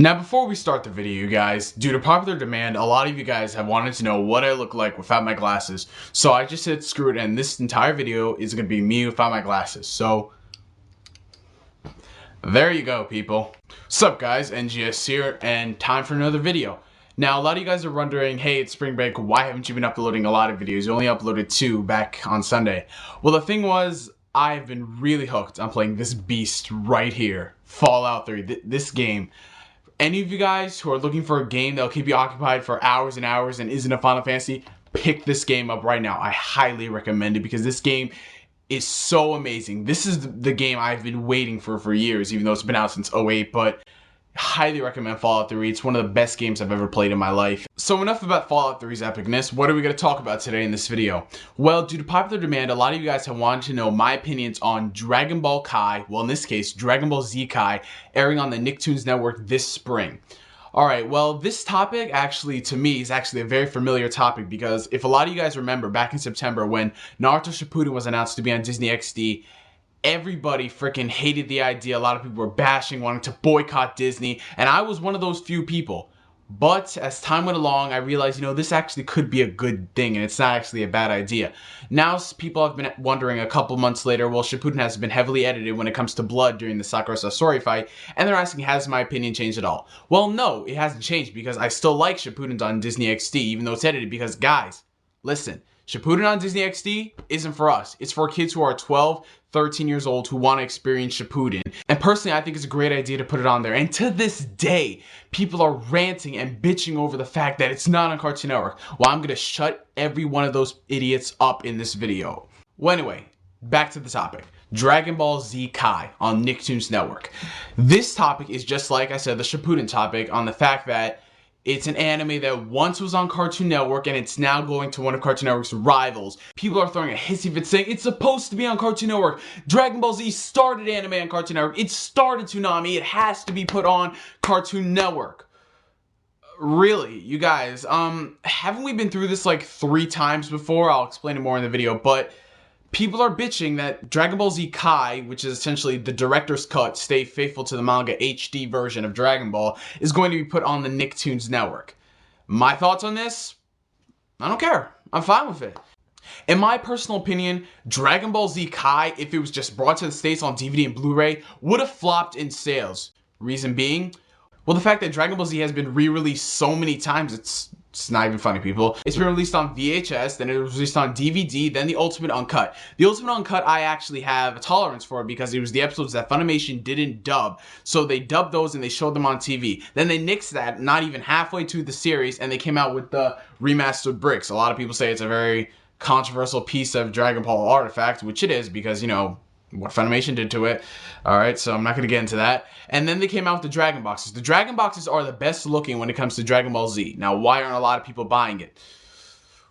Now before we start the video, you guys, due to popular demand, a lot of you guys have wanted to know what I look like without my glasses. So I just said screw it, and this entire video is going to be me without my glasses. So there you go, people. What's up, guys? NGS here, and time for another video. Now, a lot of you guys are wondering, hey, it's spring break, why haven't you been uploading a lot of videos? You only uploaded 2 back on Sunday. Well, the thing was, I've been really hooked on playing this beast right here, Fallout 3, this game. Any of you guys who are looking for a game that'll keep you occupied for hours and hours and isn't a Final Fantasy, pick this game up right now. I highly recommend it because this game is so amazing. This is the game I've been waiting for years, even though it's been out since 08, but highly recommend Fallout 3. It's one of the best games I've ever played in my life. So enough about Fallout 3's epicness. What are we going to talk about today in this video? Well, due to popular demand, a lot of you guys have wanted to know my opinions on Dragon Ball Kai, well in this case, Dragon Ball Z Kai, airing on the NickToons network this spring. Alright, well this topic actually, to me, is actually a very familiar topic because if a lot of you guys remember back in September when Naruto Shippuden was announced to be on DisneyXD, everybody freaking hated the idea. A lot of people were bashing, wanting to boycott Disney, and I was one of those few people. But as time went along, I realized, this actually could be a good thing, and it's not actually a bad idea. Now, people have been wondering a couple months later, well, Shippuden has been heavily edited when it comes to blood during the Sakura Sasori fight, and they're asking, has my opinion changed at all? Well, no, it hasn't changed, because I still like Shippuden on DisneyXD, even though it's edited, because, guys, listen, Shippuden on DisneyXD isn't for us. It's for kids who are 12, 13 years old who want to experience Shippuden. And personally, I think it's a great idea to put it on there. And to this day, people are ranting and bitching over the fact that it's not on Cartoon Network. Well, I'm going to shut every one of those idiots up in this video. Well, anyway, back to the topic. Dragon Ball Z Kai on Nicktoons Network. This topic is just like I said, the Shippuden topic, on the fact that it's an anime that once was on Cartoon Network and it's now going to one of Cartoon Network's rivals. People are throwing a hissy fit saying it's supposed to be on Cartoon Network. Dragon Ball Z started anime on Cartoon Network. It started Toonami. It has to be put on Cartoon Network. Really, you guys, haven't we been through this like 3 times before? I'll explain it more in the video, but people are bitching that Dragon Ball Z Kai, which is essentially the director's cut, stay faithful to the manga HD version of Dragon Ball, is going to be put on the Nicktoons network. My thoughts on this? I don't care. I'm fine with it. In my personal opinion, Dragon Ball Z Kai, if it was just brought to the States on DVD and Blu-ray, would have flopped in sales. Reason being, well, the fact that Dragon Ball Z has been re-released so many times, it's not even funny, people. It's been released on VHS, then it was released on DVD, then the Ultimate Uncut. The Ultimate Uncut, I actually have a tolerance for because it was the episodes that Funimation didn't dub. So they dubbed those and they showed them on TV. Then they nixed that not even halfway to the series and they came out with the remastered bricks. A lot of people say it's a very controversial piece of Dragon Ball artifact, which it is because, what Funimation did to it. Alright, so I'm not going to get into that. And then they came out with the Dragon Boxes. The Dragon Boxes are the best looking when it comes to Dragon Ball Z. Now, why aren't a lot of people buying it?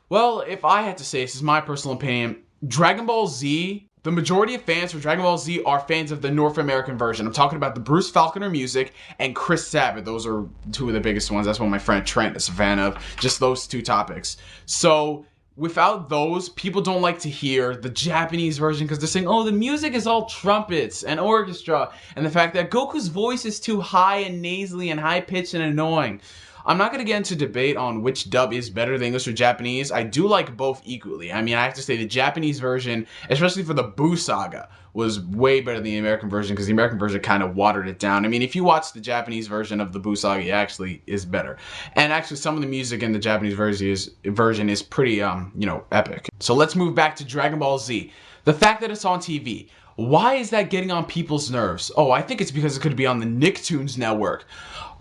Well, if I had to say, this is my personal opinion, Dragon Ball Z, the majority of fans for Dragon Ball Z are fans of the North American version. I'm talking about the Bruce Falconer music and Chris Sabat. Those are 2 of the biggest ones. That's what my friend Trent is a fan of. Just those 2 topics. So without those, people don't like to hear the Japanese version because they're saying, oh, the music is all trumpets and orchestra, and the fact that Goku's voice is too high and nasally and high-pitched and annoying. I'm not going to get into debate on which dub is better, the English or Japanese. I do like both equally. I mean, I have to say the Japanese version, especially for the Buu Saga, was way better than the American version because the American version kind of watered it down. I mean, if you watch the Japanese version of the Buu Saga, it actually is better. And actually, some of the music in the Japanese version is pretty, epic. So let's move back to Dragon Ball Z. The fact that it's on TV. Why is that getting on people's nerves? Oh, I think it's because it could be on the Nicktoons network.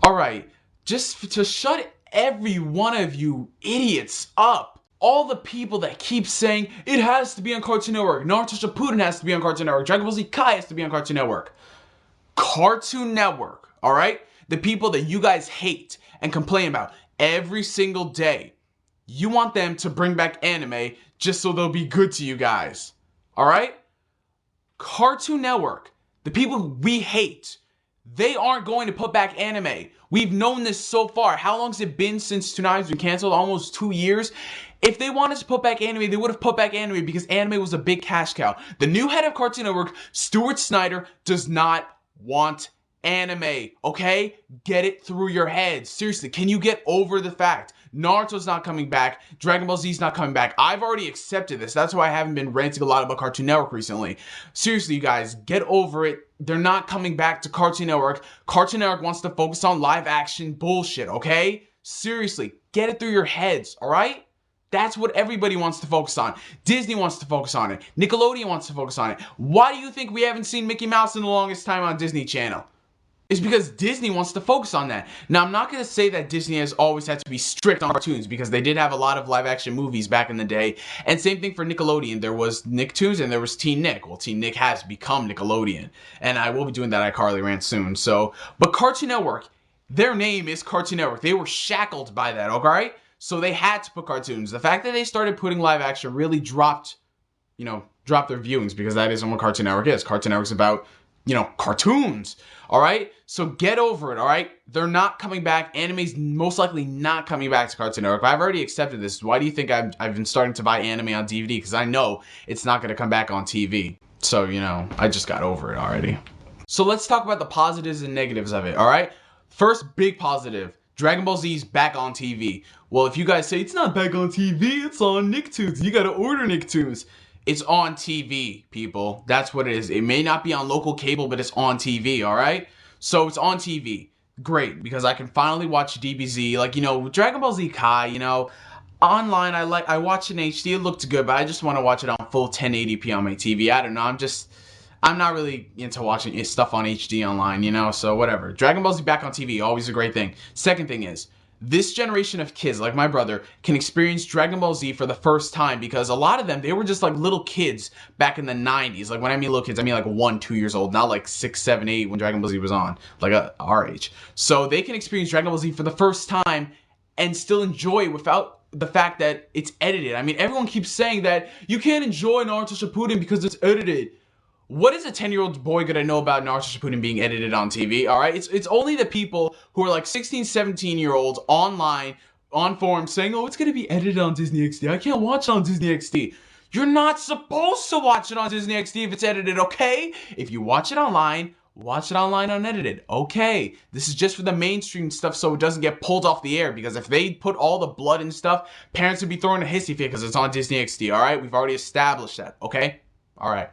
Alright, just to shut every one of you idiots up. All the people that keep saying, it has to be on Cartoon Network, Naruto Shippuden has to be on Cartoon Network, Dragon Ball Z Kai has to be on Cartoon Network. Cartoon Network, alright? The people that you guys hate and complain about every single day. You want them to bring back anime just so they'll be good to you guys. Alright? Cartoon Network, the people we hate, they aren't going to put back anime. We've known this so far. How long has it been since Toonami's been canceled? Almost 2 years. If they wanted to put back anime, they would have put back anime because anime was a big cash cow. The new head of Cartoon Network, Stuart Snyder, does not want anime, okay? Get it through your head. Seriously, can you get over the fact Naruto's not coming back, Dragon Ball Z's not coming back? I've already accepted this. That's why I haven't been ranting a lot about Cartoon Network recently. Seriously, you guys, get over it. They're not coming back to Cartoon Network. Cartoon Network wants to focus on live action bullshit, okay? Seriously, get it through your heads, alright? That's what everybody wants to focus on. Disney wants to focus on it. Nickelodeon wants to focus on it. Why do you think we haven't seen Mickey Mouse in the longest time on Disney Channel? It's because Disney wants to focus on that. Now, I'm not going to say that Disney has always had to be strict on cartoons, because they did have a lot of live-action movies back in the day. And same thing for Nickelodeon. There was NickToons and there was Teen Nick. Well, Teen Nick has become Nickelodeon. And I will be doing that iCarly rant soon. But Cartoon Network, their name is Cartoon Network. They were shackled by that, alright? So they had to put cartoons. The fact that they started putting live action really dropped their viewings, because that isn't what Cartoon Network is. Cartoon Network's about, cartoons. Alright? So get over it, alright? They're not coming back. Anime's most likely not coming back to Cartoon Network. I've already accepted this. Why do you think I've been starting to buy anime on DVD? Because I know it's not going to come back on TV. So, I just got over it already. So let's talk about the positives and negatives of it, alright? First big positive. Dragon Ball Z's back on TV. Well, if you guys say it's not back on TV, it's on NickToons. You gotta order NickToons. It's on TV, people. That's what it is. It may not be on local cable, but it's on TV, alright? So it's on TV. Great, because I can finally watch DBZ. Dragon Ball Z Kai, online, I watch in HD. It looked good, but I just want to watch it on full 1080p on my TV. I don't know. I'm not really into watching stuff on HD online, so whatever. Dragon Ball Z back on TV, always a great thing. Second thing is, this generation of kids, like my brother, can experience Dragon Ball Z for the first time, because a lot of them, they were just like little kids back in the 90s. Like when I mean little kids, I mean like 1, 2 years old, not like 6, 7, 8 when Dragon Ball Z was on, like our age. So they can experience Dragon Ball Z for the first time and still enjoy it without the fact that it's edited. I mean, everyone keeps saying that you can't enjoy Naruto Shippuden because it's edited. What is a 10-year-old boy gonna know about Naruto Shippuden being edited on TV, alright? It's only the people who are like 16, 17-year-olds online, on forums, saying, oh, it's gonna be edited on DisneyXD. I can't watch it on DisneyXD. You're not supposed to watch it on DisneyXD if it's edited, okay? If you watch it online unedited, okay? This is just for the mainstream stuff so it doesn't get pulled off the air, because if they put all the blood and stuff, parents would be throwing a hissy fit because it's on DisneyXD, alright? We've already established that, okay? Alright.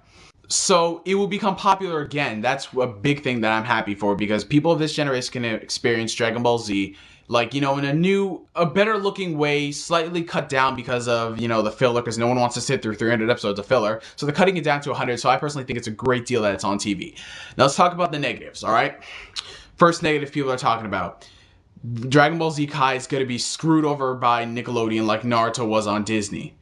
So it will become popular again. That's a big thing that I'm happy for, because people of this generation can experience Dragon Ball Z, in a better looking way, slightly cut down because of, the filler, because no one wants to sit through 300 episodes of filler. So they're cutting it down to 100. So I personally think it's a great deal that it's on TV. Now let's talk about the negatives, alright? First negative people are talking about. Dragon Ball Z Kai is going to be screwed over by Nickelodeon like Naruto was on Disney.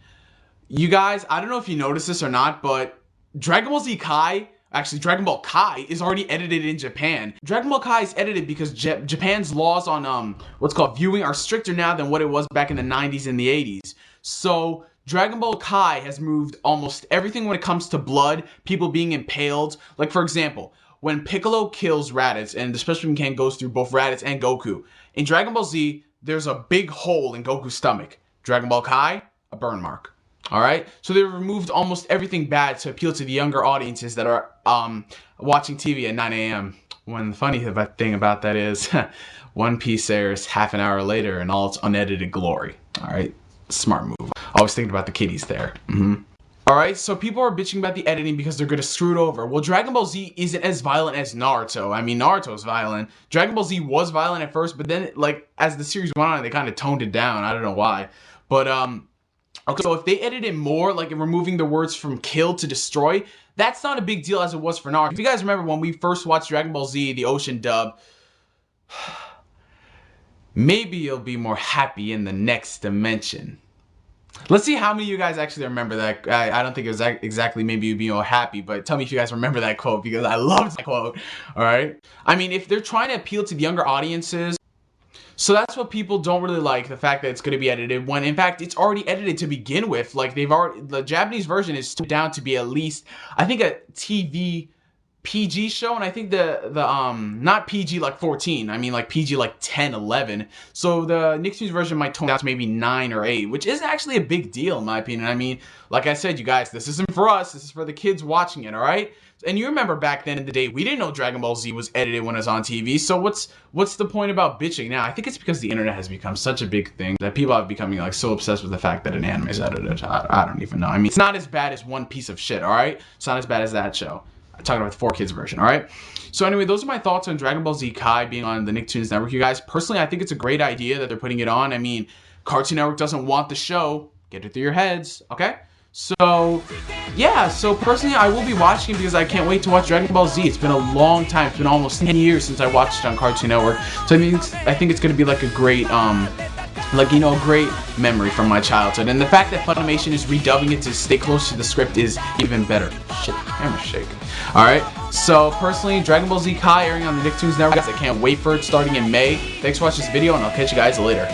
You guys, I don't know if you noticed this or not, but Dragon Ball Z Kai, actually Dragon Ball Kai, is already edited in Japan. Dragon Ball Kai is edited because Japan's laws on what's called viewing are stricter now than what it was back in the 90s and the 80s. So Dragon Ball Kai has moved almost everything when it comes to blood, people being impaled. Like for example, when Piccolo kills Raditz and the Special Beam Can goes through both Raditz and Goku, in Dragon Ball Z, there's a big hole in Goku's stomach. Dragon Ball Kai, a burn mark. Alright, so they removed almost everything bad to appeal to the younger audiences that are watching TV at 9 a.m. When the funny thing about that is, One Piece airs half an hour later in all its unedited glory. Alright, smart move. I was thinking about the kiddies there. Alright, so people are bitching about the editing because they're gonna screw it over. Well, Dragon Ball Z isn't as violent as Naruto. I mean, Naruto's violent. Dragon Ball Z was violent at first, but then, as the series went on, they kind of toned it down. I don't know why. But, okay, so if they edit it more, like removing the words from kill to destroy, that's not a big deal as it was for Naruto. If you guys remember when we first watched Dragon Ball Z, the Ocean dub, maybe you'll be more happy in the next dimension. Let's see how many of you guys actually remember that. I don't think it was exactly maybe you'd be more happy, but tell me if you guys remember that quote, because I love that quote, alright? I mean, if they're trying to appeal to the younger audiences, so that's what people don't really like, the fact that it's going to be edited, when in fact it's already edited to begin with. Like the Japanese version is down to be at least, I think, a TV PG show, and I think the not PG like 14, I mean like PG like 10, 11. So the NickToons version might tone down to maybe 9 or 8, which isn't actually a big deal in my opinion. I mean, like I said, you guys, this isn't for us, this is for the kids watching it, alright? And you remember back then in the day, we didn't know Dragon Ball Z was edited when it was on TV. So what's the point about bitching now? I think it's because the internet has become such a big thing that people are becoming like so obsessed with the fact that an anime is edited. I don't even know. I mean, it's not as bad as One Piece of shit, all right? It's not as bad as that show. I'm talking about the 4Kids version, all right? So anyway, those are my thoughts on Dragon Ball Z Kai being on the NickToons network, you guys. Personally, I think it's a great idea that they're putting it on. I mean, Cartoon Network doesn't want the show. Get it through your heads, okay? So, yeah, so personally, I will be watching it because I can't wait to watch Dragon Ball Z. It's been a long time. It's been almost 10 years since I watched it on Cartoon Network. So I think it's going to be like a great, a great memory from my childhood. And the fact that Funimation is redubbing it to stay close to the script is even better. Shit, camera shake. Alright, so personally, Dragon Ball Z Kai airing on the NickToons Network. I can't wait for it starting in May. Thanks for watching this video, and I'll catch you guys later.